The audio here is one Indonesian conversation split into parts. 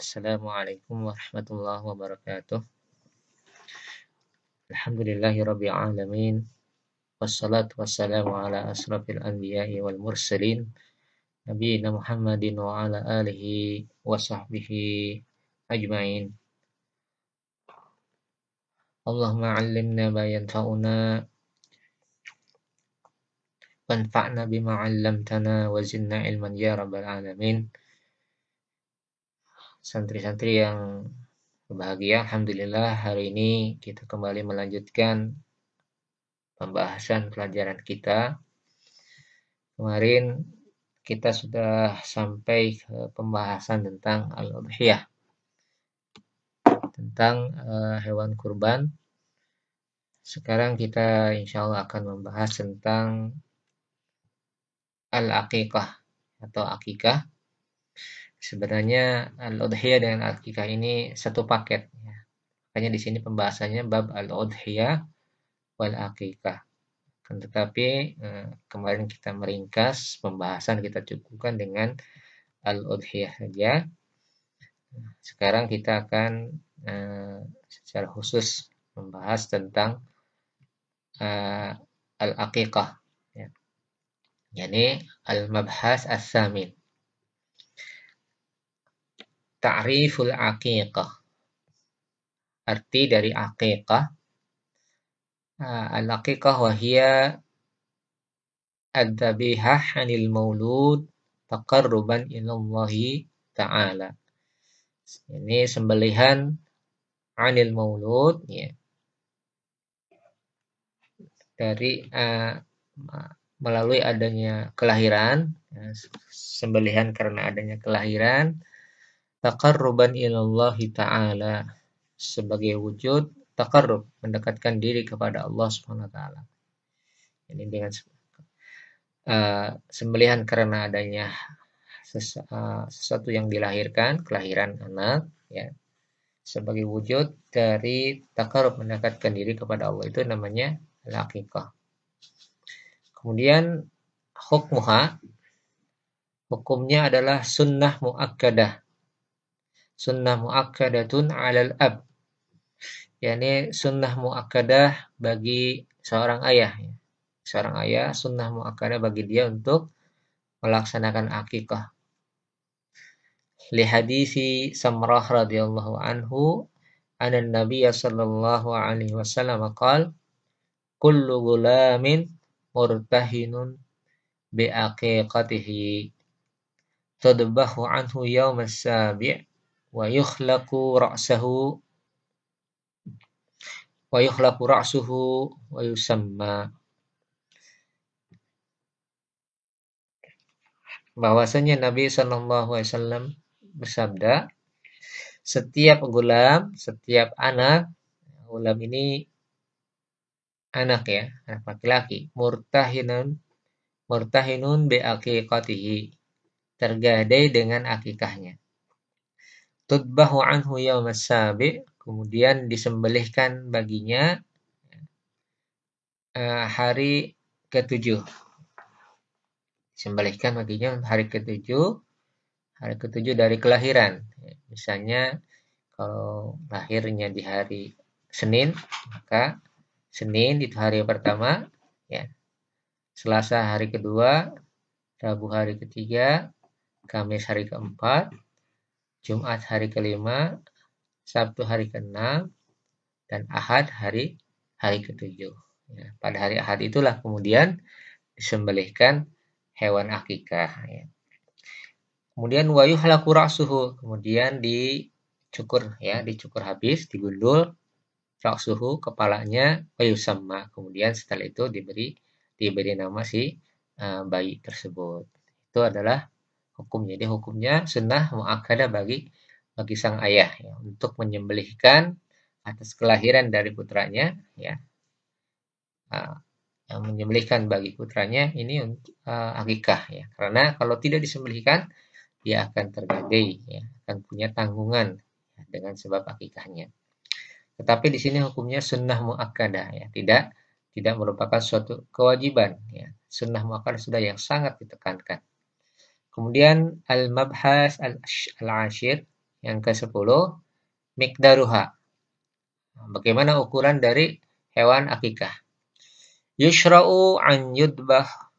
Assalamualaikum warahmatullahi wabarakatuh. Alhamdulillahirabbil alamin. Wassalatu wassalamu ala asrafil anbiya'i wal mursalin nabiyina Muhammadin wa ala alihi wa sahbihi ajmain. Allahumma 'allimna ma yanfa'una wanfa'na bima 'allamtana wa zidna ilman ya rabbal alamin. Santri-santri yang berbahagia, alhamdulillah hari ini kita kembali melanjutkan pembahasan pelajaran kita. Kemarin kita sudah sampai ke pembahasan tentang al-udhiyah, tentang hewan kurban. Sekarang kita insya Allah akan membahas tentang al-aqiqah atau akikah. Sebenarnya al-udhiyah dengan akikah ini satu paket. Ya. Makanya di sini pembahasannya bab al-udhiyah wal akikah. Tetapi kemarin kita meringkas pembahasan, kita cukupkan dengan al-udhiyah saja. Sekarang kita akan secara khusus membahas tentang al-aqiqah. Ya. Yani al-mabhas as-samin. Ta'riful aqiqah. Arti dari aqiqah. Al-aqiqah wahia ad-dhabihah 'anil maulud taqarruban ilallahi ta'ala. Ini sembelihan 'anil maulud, ya. Dari melalui adanya kelahiran, ya, sembelihan karena adanya kelahiran, taqarruban ilallahi ta'ala, sebagai wujud taqarrub, mendekatkan diri kepada Allah Subhanahu wa taala. Ini dengan sembelihan karena adanya sesuatu yang dilahirkan, kelahiran anak, ya, sebagai wujud dari taqarrub, mendekatkan diri kepada Allah, itu namanya al-aqiqah. Kemudian hukumnya adalah sunnah muakkadah. Sunnah muakkadatun 'alal ab. Yani sunnah muakkadah bagi seorang ayah. Seorang ayah, sunnah muakkadah bagi dia untuk melaksanakan akikah. Li hadisi Samrah radhiyallahu anhu, anna Nabiy sallallahu alaihi wasallam qala, kullu gulamin murtahinun bi aqiqatihi tadbahu anhu yawm as-sabi' wa yukhlaqu ra'suhu wa yusamma. Bahwasanya Nabi sallallahu alaihi wasallam bersabda, setiap gulam, setiap anak, gulam ini anak, ya, anak laki-laki, murtahinun bi aqiqatihi, tergadai dengan akikahnya. Tudbahu anhu yaumas sabi', kemudian disembelihkan baginya hari ke-7. Disembelihkan baginya hari ke-7 dari kelahiran. Misalnya kalau lahirnya di hari Senin, maka Senin itu hari pertama, ya. Selasa hari kedua, Rabu hari ketiga, Kamis hari keempat, Jumat hari kelima, Sabtu hari keenam, dan Ahad hari ke-7. Ya, pada hari Ahad itulah kemudian disembelihkan hewan akikah. Ya. Kemudian wa yuhlaqu ra'suhu, kemudian dicukur habis, digundul, ra'suhu, kepalanya, wa yusamma, kemudian setelah itu diberi nama si bayi tersebut. Itu adalah hukumnya. Jadi hukumnya sunnah muakkadah bagi sang ayah, ya, untuk menyembelihkan atas kelahiran dari putranya, ya, yang menyembelihkan bagi putranya ini untuk akikah, ya. Karena kalau tidak disembelihkan, dia akan tergadai, ya, akan punya tanggungan, ya, dengan sebab akikahnya. Tetapi di sini hukumnya sunnah muakkadah, ya, tidak merupakan suatu kewajiban, ya. Sunnah muakkadah sudah yang sangat ditekankan. Kemudian al-mabhas al-ashir, Yang ke-10, miqdaruha. Bagaimana ukuran dari hewan akikah? Yushra'u an yudbaha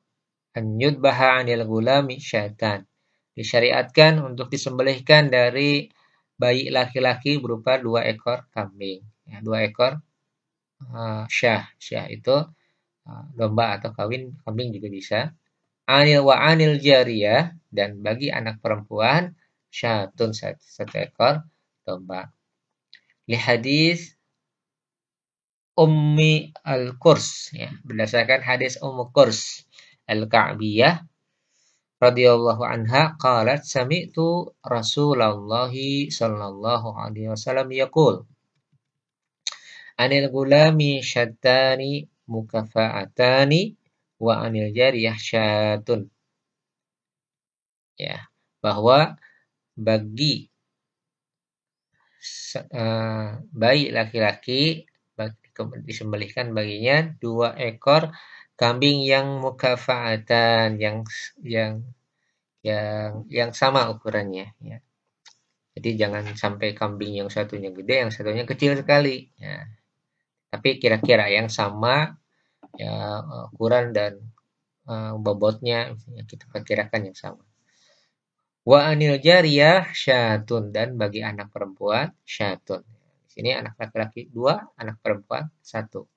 'anil gulami syatan. Disyariatkan untuk disembelihkan dari bayi laki-laki berupa 2 ekor kambing. Ya, 2 ekor syah. Syah itu domba atau kambing juga bisa. Anil jariyah, dan bagi anak perempuan syatun, satu ekor domba. Li hadis Ummi al-Qurs, ya, berdasarkan hadis Ummu Qurs al-Ka'biyah radhiyallahu anha qalat sami'tu Rasulullah sallallahu alaihi wasallam yaqul anil gulami syattani mukafa'atani wa anil jariyah syatun. Ya, bahwa bagi bayi laki-laki disembelihkan baginya 2 ekor kambing yang mukafa'atan, yang sama ukurannya, ya. Jadi jangan sampai kambing yang satunya gede, yang satunya kecil sekali, ya. Tapi kira-kira yang sama, ya, ukuran dan bobotnya kita perkirakan yang sama. Wa anil jariyah syatun, dan bagi anak perempuan syatun. Di sini anak laki-laki 2, anak perempuan 1.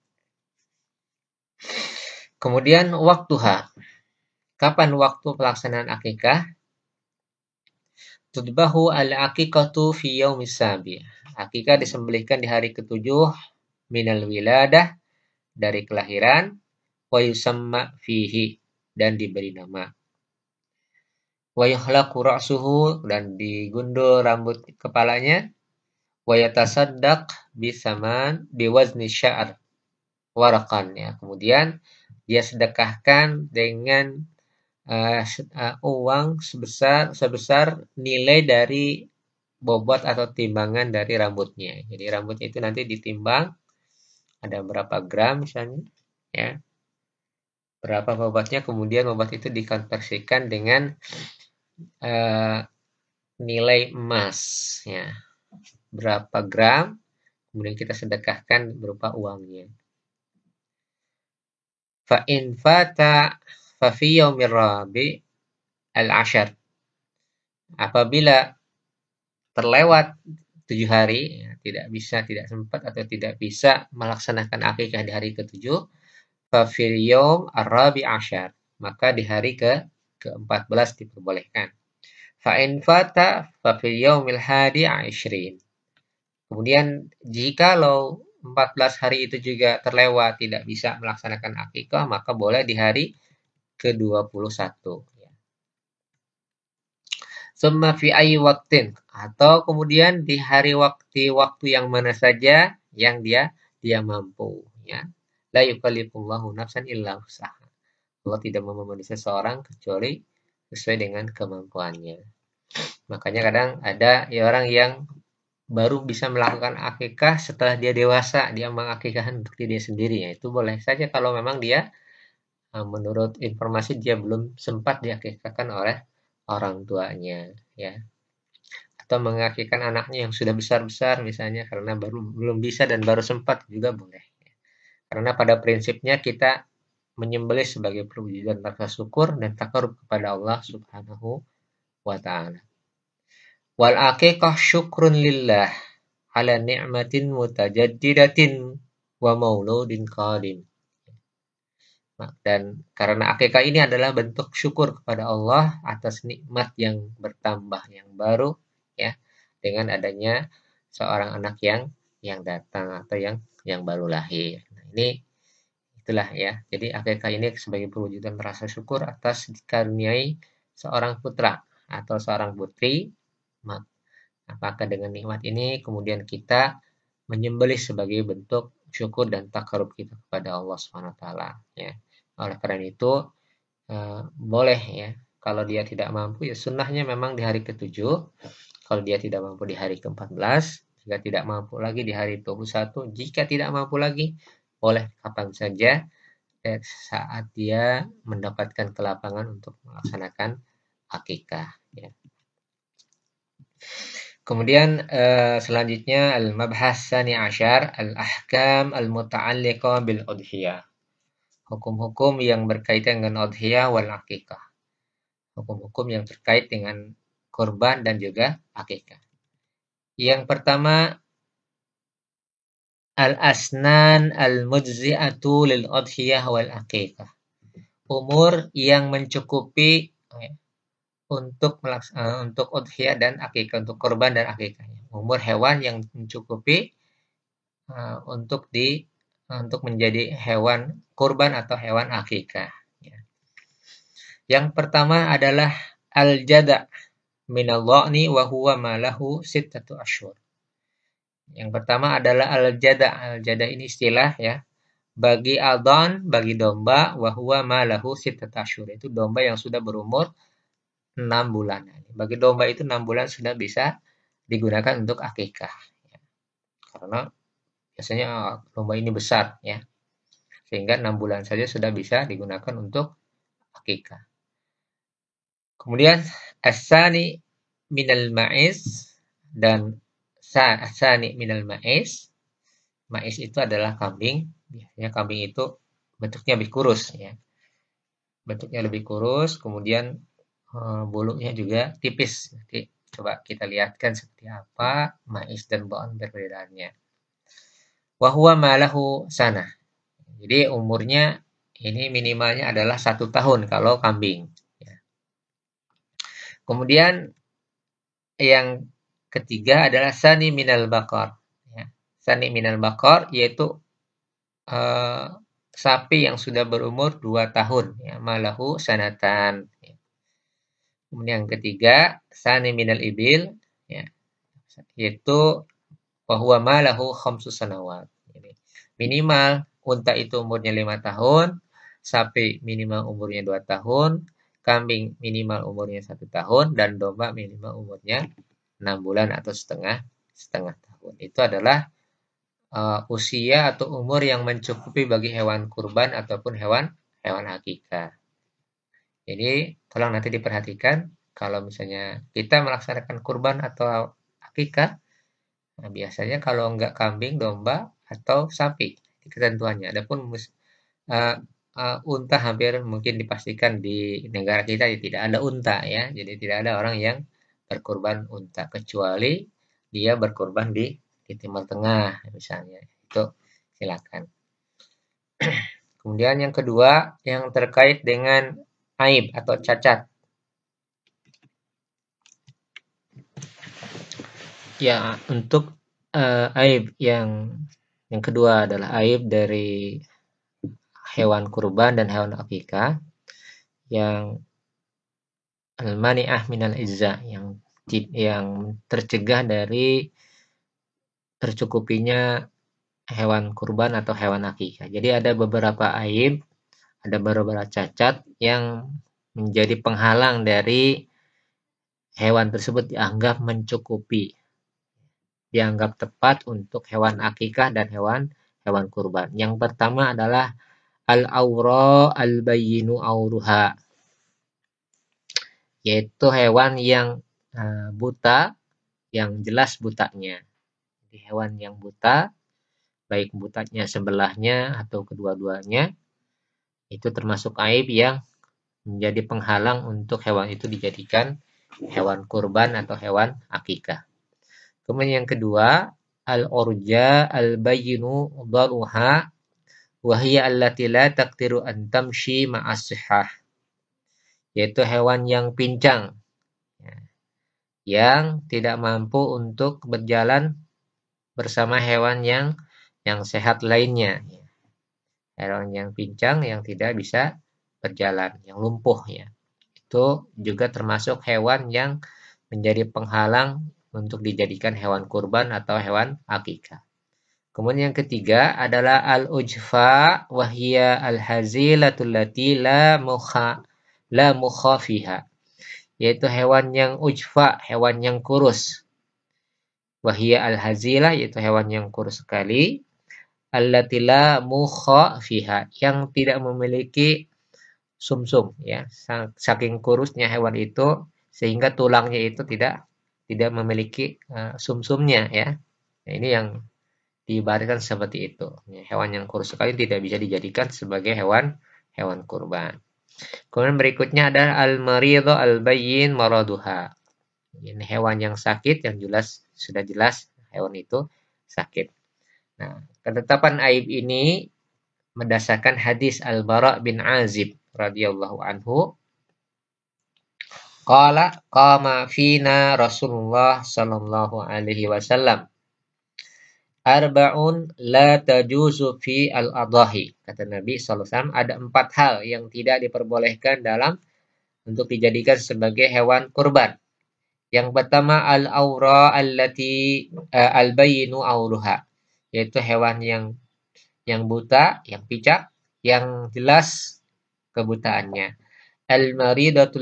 Kemudian waktuha. Kapan waktu pelaksanaan akikah? Tudbahu al-aqiqatu fi yaumis sabi'. Akikah disembelihkan di hari ke-7 minal wiladah, dari kelahiran, wa yusamma fihi, dan diberi nama. Wa yuhlaqu ra'suhu, dan digundul rambut kepalanya. Wa yatasaddaq bisaman biwazni sya'ar waraqan, ya. Kemudian dia sedekahkan dengan uang sebesar nilai dari bobot atau timbangan dari rambutnya. Jadi rambutnya itu nanti ditimbang ada berapa gram misalnya, ya. Berapa bobotnya, kemudian bobot itu dikonversikan dengan nilai emas, ya. Berapa gram, kemudian kita sedekahkan berupa uangnya. Fa in fata fa fi yaumir rabi al-ashar. Apabila terlewat 7 hari, ya, tidak sempat atau tidak bisa melaksanakan akikah di hari ke-7, fa fil yaum ar-rabi ashar, maka di hari ke-14 diperbolehkan. Fa in fata fa fil yaumil hadi ashrin. Kemudian jikalau 14 hari itu juga terlewat, tidak bisa melaksanakan akikah, maka boleh di hari ke-21. Summa fi ayyi waqtin, atau kemudian di waktu yang mana saja yang dia mampu, ya. La yukallifullahu nafsan illa wus'aha. Allah tidak memenuhi seseorang kecuali sesuai dengan kemampuannya. Makanya kadang ada orang yang baru bisa melakukan akikah setelah dia dewasa, dia mengakikahkan untuk diri sendiri, ya. Itu boleh saja kalau memang dia menurut informasi dia belum sempat diakikahkan oleh orang tuanya, ya. Atau mengakikahkan anaknya yang sudah besar-besar misalnya karena belum bisa dan baru sempat, juga boleh. Karena pada prinsipnya kita menyembelih sebagai perwujudan rasa syukur dan takarub kepada Allah Subhanahu wa taala. Wal aqiqah syukrun lillah ala ni'matin mutajaddidatin wa mauludin qadim. Dan karena akikah ini adalah bentuk syukur kepada Allah atas nikmat yang bertambah, yang baru, ya, dengan adanya seorang anak yang datang atau yang baru lahir. Nah, ini itulah, ya. Jadi akikah ini sebagai perwujudan rasa syukur atas dikaruniai seorang putra atau seorang putri. Apakah dengan nikmat ini kemudian kita menyembelih sebagai bentuk syukur dan takarub kita kepada Allah Subhanahu wa taala, ya. Oleh karena itu boleh, ya, kalau dia tidak mampu, ya sunnahnya memang di hari ke-7. Kalau dia tidak mampu di hari ke-14, jika tidak mampu lagi di hari 21, jika tidak mampu lagi boleh kapan saja saat dia mendapatkan kelapangan untuk melaksanakan akikah, ya. Kemudian selanjutnya al-mabhas tsani asyar al-ahkam al-muta'alliqah bil udhiyah. Hukum-hukum yang berkaitan dengan udhiyah wal akikah. Hukum-hukum yang terkait dengan kurban dan juga akikah. Yang pertama, al-asnan al-mujzi'atu lil udhiyah wal akikah. Umur yang mencukupi untuk udhiyah dan akikah, untuk kurban dan akikah. Umur hewan yang mencukupi untuk menjadi hewan kurban atau hewan akikah. Yang pertama adalah al-jada' minal dha'ni wa huwa ma lahu sittatu asyhur. Yang pertama adalah al-jada'. Al-jada' ini istilah ya. Bagi adhan, bagi domba, wa huwa ma lahu sittatu asyhur. Itu domba yang sudah berumur 6 bulan. Bagi domba itu 6 bulan sudah bisa digunakan untuk akikah. Karena biasanya domba ini besar ya. Sehingga 6 bulan saja sudah bisa digunakan untuk akikah. Kemudian as-sani minal ma'iz dan as-sani minal ma'iz. Ma'iz itu adalah kambing. Biasanya kambing itu bentuknya lebih kurus ya. Bentuknya lebih kurus, kemudian bulunya juga tipis. Nanti coba kita lihatkan seperti apa ma'iz dan ba'an perbedaannya. Wa huwa ma lahu sana. Jadi umurnya ini minimalnya adalah 1 tahun kalau kambing. Kemudian yang ketiga adalah sani minal bakar. Sani minal bakar yaitu sapi yang sudah berumur 2 tahun. Ya, malahu sanatan. Kemudian yang ketiga sani minal ibil. Ya, yaitu bahwa malahu khamsu sanawat. Minimal unta itu umurnya 5 tahun, sapi minimal umurnya 2 tahun, kambing minimal umurnya 1 tahun, dan domba minimal umurnya 6 bulan atau setengah tahun. Itu adalah usia atau umur yang mencukupi bagi hewan kurban ataupun hewan akikah. Jadi tolong nanti diperhatikan kalau misalnya kita melaksanakan kurban atau akikah, nah biasanya kalau enggak kambing, domba, atau sapi ketentuannya. Adapun unta hampir mungkin dipastikan di negara kita tidak ada unta ya. Jadi tidak ada orang yang berkurban unta kecuali dia berkurban di Timur Tengah misalnya. Itu silakan. Kemudian yang kedua yang terkait dengan aib atau cacat. Ya, untuk aib yang kedua adalah aib dari hewan kurban dan hewan akikah yang al-mani'ah minal izza, yang tercegah dari tercukupinya hewan kurban atau hewan akikah. Jadi ada beberapa aib, ada beberapa cacat yang menjadi penghalang dari hewan tersebut dianggap mencukupi, dianggap tepat untuk hewan akikah dan hewan kurban. Yang pertama adalah al-awra al-bayyinu auruha, yaitu hewan yang buta, yang jelas butanya. Jadi hewan yang buta, baik butanya sebelahnya atau kedua-duanya, itu termasuk aib yang menjadi penghalang untuk hewan itu dijadikan hewan kurban atau hewan akikah. Kemudian yang kedua, al-urja al-bayyinu daruha wa hiya allati la taqdiru an tamshi ma'as sihah, yaitu hewan yang pincang, yang tidak mampu untuk berjalan bersama hewan yang sehat lainnya. Hewan yang pincang yang tidak bisa berjalan, yang lumpuh ya. Itu juga termasuk hewan yang menjadi penghalang untuk dijadikan hewan kurban atau hewan akikah. Kemudian yang ketiga adalah al-ujfa wa hiya al-hazilatul lati la mukha fiha, yaitu hewan yang ujfa, hewan yang kurus. Wa hiya al-hazilah, yaitu hewan yang kurus sekali, allati la mukha fiha, yang tidak memiliki sumsum ya. Saking kurusnya hewan itu sehingga tulangnya itu tidak tidak memiliki sumsumnya ya. Nah, ini yang diibaratkan seperti itu. Ya, hewan yang kurus sekali tidak bisa dijadikan sebagai hewan kurban. Kemudian berikutnya ada al-maridho al-bayyin maraduha. Ini hewan yang sakit yang sudah jelas hewan itu sakit. Nah, ketetapan aib ini berdasarkan hadis Al-Bara bin Azib radhiyallahu anhu. Qala qama fina Rasulullah sallallahu alaihi wasallam. Arba'un la tajuzu fi al-adahi. Kata Nabi SAW, ada 4 hal yang tidak diperbolehkan dalam untuk dijadikan sebagai hewan kurban. Yang pertama al-aura allati al-bayyinu auruha, yaitu hewan yang buta, yang picak, yang jelas kebutaannya. Al-maridatu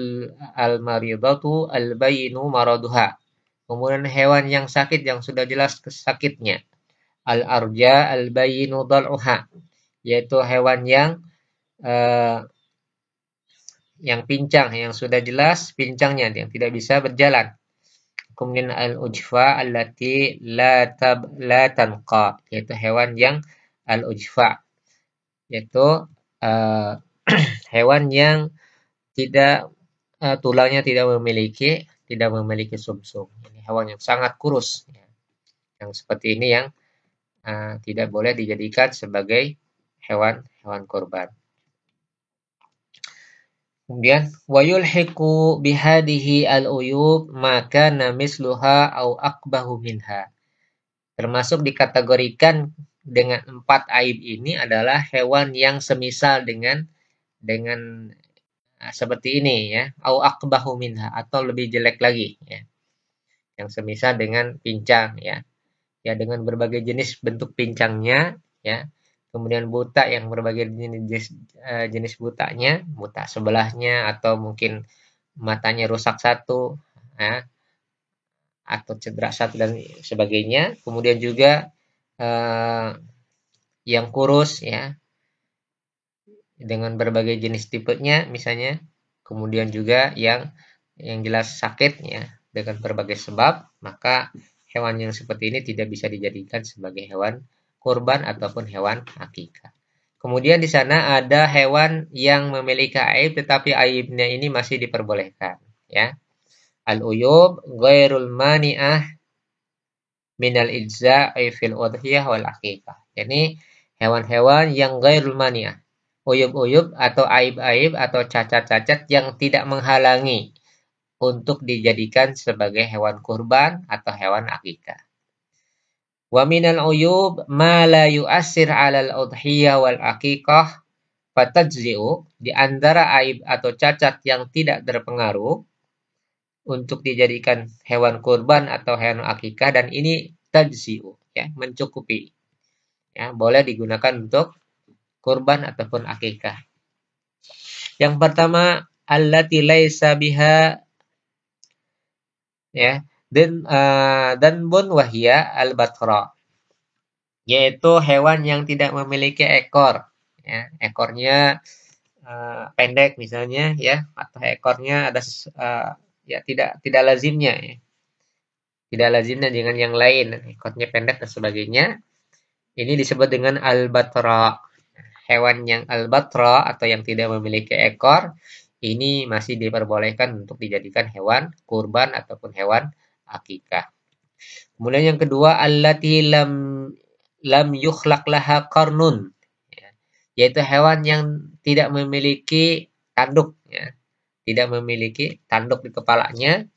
al-bayyinu maraduha. Kemudian hewan yang sakit yang sudah jelas sakitnya. Al-arja al-bayyinu dal'uha, yaitu hewan yang pincang, yang sudah jelas pincangnya, yang tidak bisa berjalan. Kemudian al-ujfa allati la tanqa, yaitu hewan yang al-ujfa, yaitu hewan yang tidak tulangnya tidak memiliki sumsum. Ini hewan yang sangat kurus. Yang seperti ini yang tidak boleh dijadikan sebagai hewan kurban. Kemudian wa yulhiqu bihadihi al-uyub maka misluha au aqbahu minha. Termasuk dikategorikan dengan 4 aib ini adalah hewan yang semisal dengan seperti ini ya, au aqbahu minha, atau lebih jelek lagi ya. Yang semisal dengan pincang ya. Ya, dengan berbagai jenis bentuk pincangnya ya, kemudian buta yang berbagai jenis butanya, buta sebelahnya atau mungkin matanya rusak satu ya, atau cedera satu dan sebagainya. Kemudian juga yang kurus ya, dengan berbagai jenis tipenya misalnya. Kemudian juga yang jelas sakit ya, dengan berbagai sebab, maka hewan yang seperti ini tidak bisa dijadikan sebagai hewan kurban ataupun hewan akikah. Kemudian di sana ada hewan yang memiliki aib tetapi aibnya ini masih diperbolehkan ya. Al-uyub ghairul mani'ah minal ijza'i fil udhiyah wal akikah. Jadi hewan-hewan yang ghairul mani'ah, uyub-uyub atau aib-aib atau cacat-cacat yang tidak menghalangi untuk dijadikan sebagai hewan kurban atau hewan akikah. Wa minal uyub ma la yu'assir 'alal udhiyah wal akikah fatajzi'u, di antara aib atau cacat yang tidak berpengaruh untuk dijadikan hewan kurban atau hewan akikah, dan ini tajzi'u ya, mencukupi. Ya, boleh digunakan untuk kurban ataupun akikah. Yang pertama allati laisa biha ya, dan bun wahia al-batra, yaitu hewan yang tidak memiliki ekor ya, ekornya pendek misalnya ya, atau ekornya ada ya tidak lazimnya ya, tidak lazimnya dengan yang lain, ekornya pendek dan sebagainya. Ini disebut dengan al-batra. Hewan yang al-batra atau yang tidak memiliki ekor ini masih diperbolehkan untuk dijadikan hewan kurban ataupun hewan akikah. Kemudian yang kedua allati lam yukhlaq laha qarnun, ya, yaitu hewan yang tidak memiliki tanduk ya, tidak memiliki tanduk di kepalanya.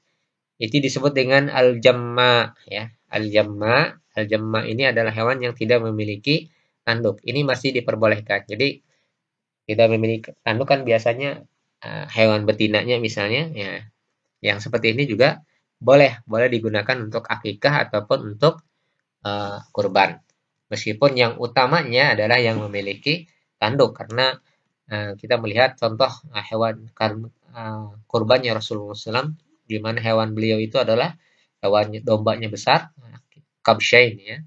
Itu disebut dengan al-jamma ya. Al-jamma ini adalah hewan yang tidak memiliki tanduk. Ini masih diperbolehkan. Jadi tidak memiliki tanduk kan biasanya hewan betinanya misalnya ya. Yang seperti ini juga boleh digunakan untuk akikah ataupun untuk kurban. Meskipun yang utamanya adalah yang memiliki tanduk, karena kita melihat contoh hewan kurbannya Rasulullah SAW, di mana hewan beliau itu adalah hewan dombanya besar, kabshain ya,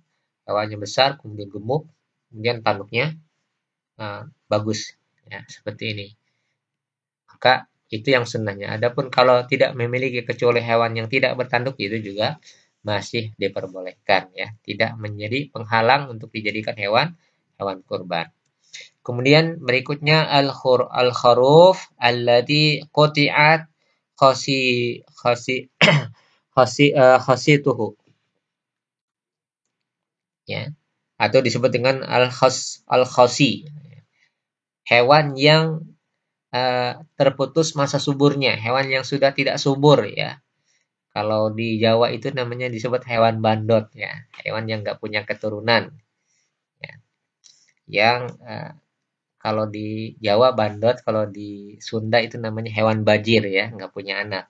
hewannya besar, kemudian gemuk, kemudian tanduknya bagus ya, seperti ini. Maka Itu yang sunnahnya. Adapun kalau tidak memiliki kecuali hewan yang tidak bertanduk itu juga masih diperbolehkan ya, tidak menjadi penghalang untuk dijadikan hewan kurban. Kemudian berikutnya al-kharuf alladzi quti'at khasi khasi khasituhu ya, atau disebut dengan al-khasi, hewan yang terputus masa suburnya, hewan yang sudah tidak subur ya. Kalau di Jawa itu namanya disebut hewan bandot ya, hewan yang nggak punya keturunan ya. Yang kalau di Jawa bandot, kalau di Sunda itu namanya hewan bajir ya, nggak punya anak.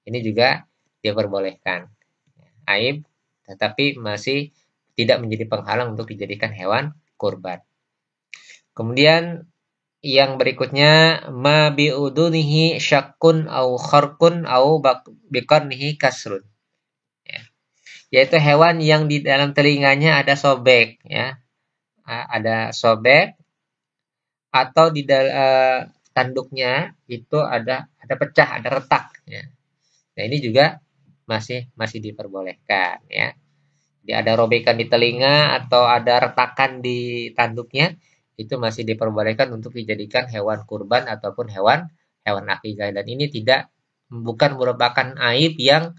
Ini juga diperbolehkan. Aib, tetapi masih tidak menjadi penghalang untuk dijadikan hewan kurban. Kemudian yang berikutnya ma biudunihi syakkun au kharkun au biqarnihi kasrun ya. Yaitu hewan yang di dalam telinganya ada sobek ya. Ada sobek atau di tanduknya itu ada pecah, ada retak ya. Nah, ini juga masih diperbolehkan ya. Jadi ada robekan di telinga atau ada retakan di tanduknya, itu masih diperbolehkan untuk dijadikan hewan kurban ataupun hewan akikah, dan ini bukan merupakan aib yang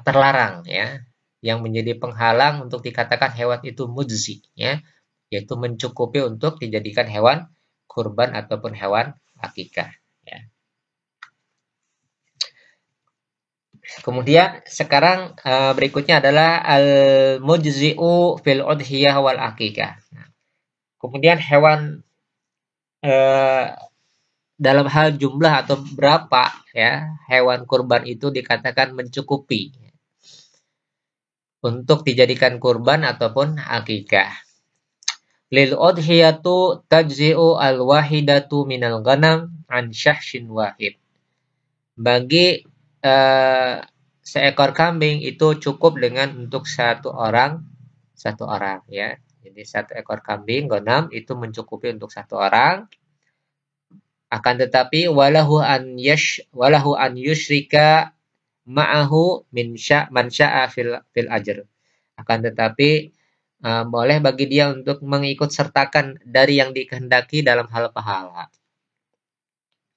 terlarang ya, yang menjadi penghalang untuk dikatakan hewan itu mujzi ya, yaitu mencukupi untuk dijadikan hewan kurban ataupun hewan akikah ya. Kemudian sekarang berikutnya adalah al-mujzi'u fil udhiyah wal akikah. Kemudian hewan eh, dalam hal jumlah atau berapa ya, hewan kurban itu dikatakan mencukupi untuk dijadikan kurban ataupun akikah. Lil udhiyatu tajzi'u al-wahidatu minal ghanam an syahshin wahid. Bagi seekor kambing itu cukup dengan untuk satu orang ya. Jadi satu ekor kambing ghanam itu mencukupi untuk satu orang. Akan tetapi walahu an yusyrika ma'ahu man sya'a fil ajr. Akan tetapi boleh bagi dia untuk mengikut sertakan dari yang dikehendaki dalam hal pahala.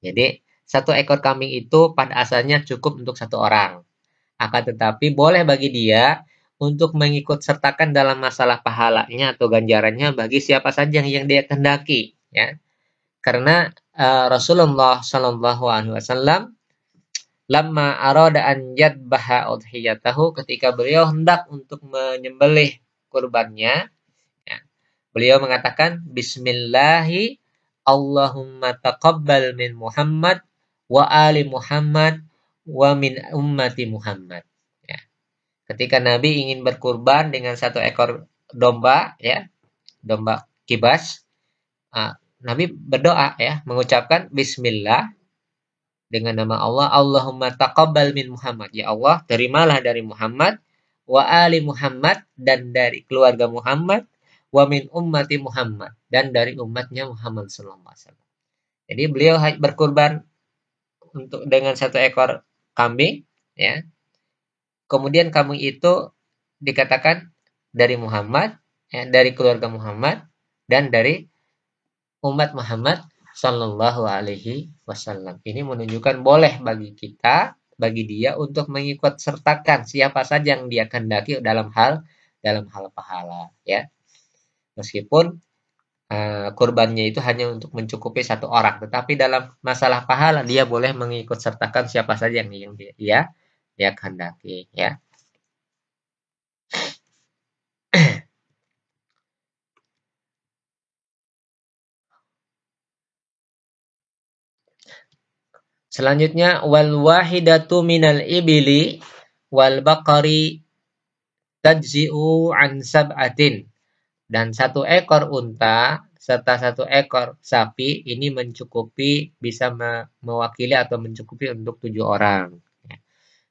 Jadi satu ekor kambing itu pada asalnya cukup untuk satu orang. Akan tetapi boleh bagi dia untuk mengikut sertakan dalam masalah pahalanya atau ganjarannya bagi siapa saja yang dia kehendaki ya. Karena Rasulullah Shallallahu alaihi wasallam lamma arada an yadbaha udhiyatahu, ketika beliau hendak untuk menyembelih kurbannya ya, beliau mengatakan bismillahi Allahumma taqabbal min Muhammad wa ali Muhammad wa min ummati Muhammad ya. Ketika Nabi ingin berkurban dengan satu ekor domba ya, domba kibas, Nabi berdoa ya, mengucapkan bismillah dengan nama Allah, Allahumma taqabbal min Muhammad, ya Allah terimalah dari Muhammad, wa ali Muhammad, dan dari keluarga Muhammad, wa min ummati Muhammad, dan dari umatnya Muhammad sallallahu alaihi wasallam. Jadi beliau berkurban dengan satu ekor kambing ya. Kemudian kambing itu dikatakan dari Muhammad ya, dari keluarga Muhammad dan dari umat Muhammad sallallahu alaihi wasallam. Ini menunjukkan boleh bagi dia untuk mengikut sertakan siapa saja yang dia kehendaki dalam hal pahala ya. Meskipun kurbannya itu hanya untuk mencukupi satu orang, tetapi dalam masalah pahala dia boleh mengikut sertakan siapa saja yang dia kehendaki ya. Selanjutnya wal wahidatu minal ibili wal baqari tajzi'u an sab'atin, dan satu ekor unta serta satu ekor sapi ini mencukupi, bisa mewakili atau mencukupi untuk 7 orang.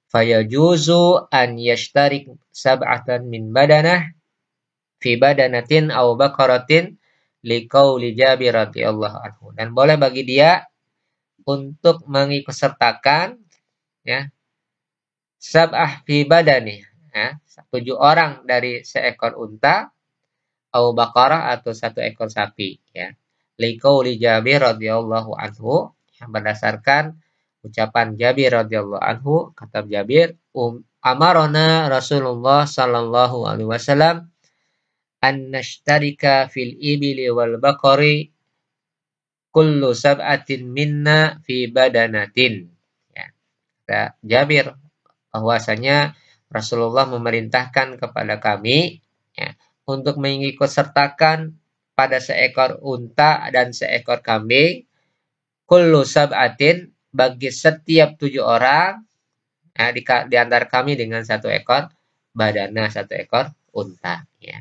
Fayajuzu an yashtarik sab'atan min badanah fi badanatin aw baqaratin liqauli Jabir radhiyallahu anhu. Dan boleh bagi dia untuk mengikutsertakan ya sab'ah fi badani ya 7 orang dari seekor unta au baqarah atau 1 ekor sapi ya. Liqauli Jabir radhiyallahu anhu yang berdasarkan ucapan Jabir radhiyallahu anhu kata Jabir amarona Rasulullah sallallahu alaihi wasallam an nashtarika fil ibili wal baqari kullu sab'atin minna fi badanatin ya. Kata Jabir bahwasanya Rasulullah memerintahkan kepada kami ya, untuk mengikutsertakan pada seekor unta dan seekor kambing kullu sab'atin bagi setiap 7 orang ya, di antara kami dengan 1 ekor badana 1 ekor unta ya.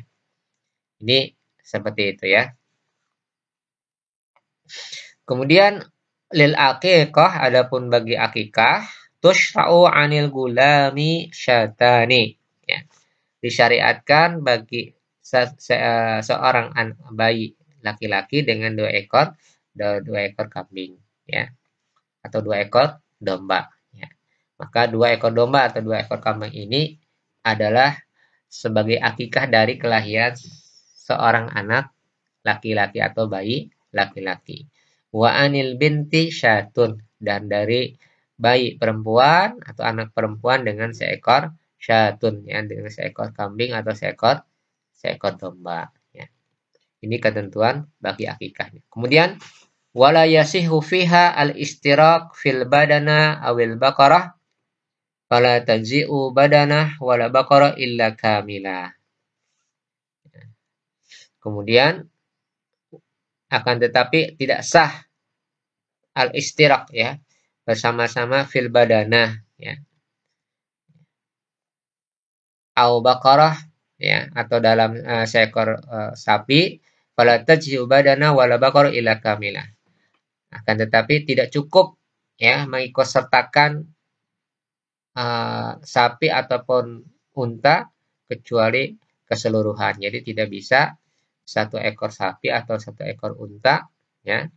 Ini seperti itu ya. Kemudian lil aqiqah adapun bagi akikah tushra'u 'anil gulami syatani ya. Disyariatkan bagi seorang bayi laki-laki dengan 2 ekor kambing ya atau 2 ekor domba ya. Maka 2 ekor domba atau 2 ekor kambing ini adalah sebagai akikah dari kelahiran seorang anak laki-laki atau bayi laki-laki. Wa anil binti syatun dan dari bayi perempuan atau anak perempuan dengan seekor syatun ya dengan seekor kambing atau seekor domba ya. Ini ketentuan bagi akikahnya. Kemudian wala yasihu fiha al-istiraq fil badana awil baqarah fala tajzi'u badanah wala baqarah illa kamila. Kemudian akan tetapi tidak sah al-istiraq ya bersama-sama fil badanah ya au baqarah ya atau dalam seekor sapi fala tajzi'u badana wala baqarah illa kamila. Akan tetapi tidak cukup ya mengikutsertakan sapi ataupun unta kecuali keseluruhan. Jadi tidak bisa 1 ekor sapi atau 1 ekor unta ya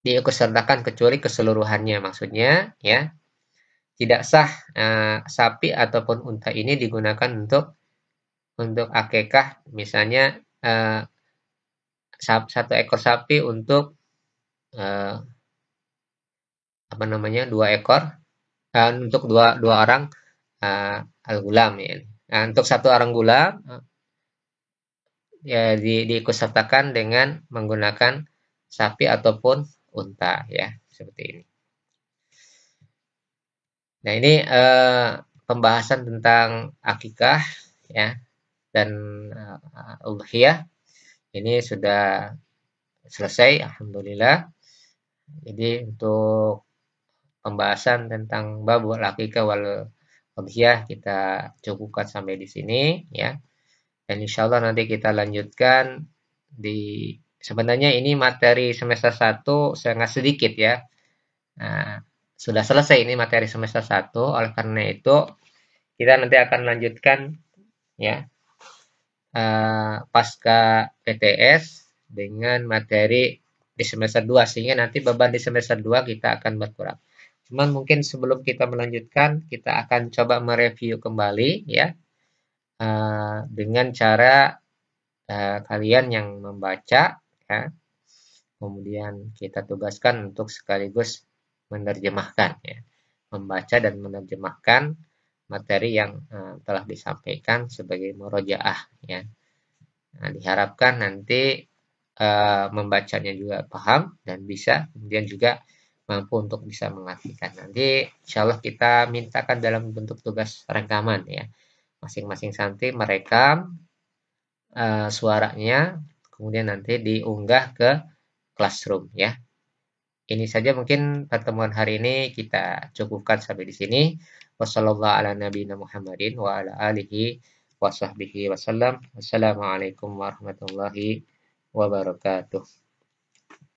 diikutsertakan kecuali keseluruhannya maksudnya ya. Tidak sah sapi ataupun unta ini digunakan untuk akikah misalnya 1 ekor sapi untuk 2 ekor untuk dua orang al-gulam ya. Nah, untuk 1 orang gulam ya diikutsertakan dengan menggunakan sapi ataupun unta ya seperti ini. Nah ini pembahasan tentang akikah ya dan udhiyah ini sudah selesai alhamdulillah. Jadi untuk pembahasan tentang babul akikah wal udhiyah kita cukupkan sampai di sini ya. Dan insyaallah nanti kita lanjutkan di sebenarnya ini materi semester 1 sangat sedikit ya. Nah, sudah selesai ini materi semester 1 oleh karena itu kita nanti akan lanjutkan ya pasca PTS dengan materi di semester 2 sehingga nanti beban di semester 2 kita akan berkurang. Cuman mungkin sebelum kita melanjutkan kita akan coba mereview kembali ya dengan cara kalian yang membaca ya. Kemudian kita tugaskan untuk sekaligus menerjemahkan ya. Membaca dan menerjemahkan materi yang telah disampaikan sebagai murojaah ya. Nah, diharapkan nanti membacanya juga paham dan bisa kemudian juga mampu untuk bisa mengartikan. Nanti insyaallah kita mintakan dalam bentuk tugas rekaman ya. Masing-masing santri merekam suaranya kemudian nanti diunggah ke Classroom ya. Ini saja mungkin pertemuan hari ini kita cukupkan sampai di sini. Wassallallahu ala nabiyina Muhammadin wa ala alihi wa sahbihi wasallam. Wassalamualaikum warahmatullahi wabarakatuh.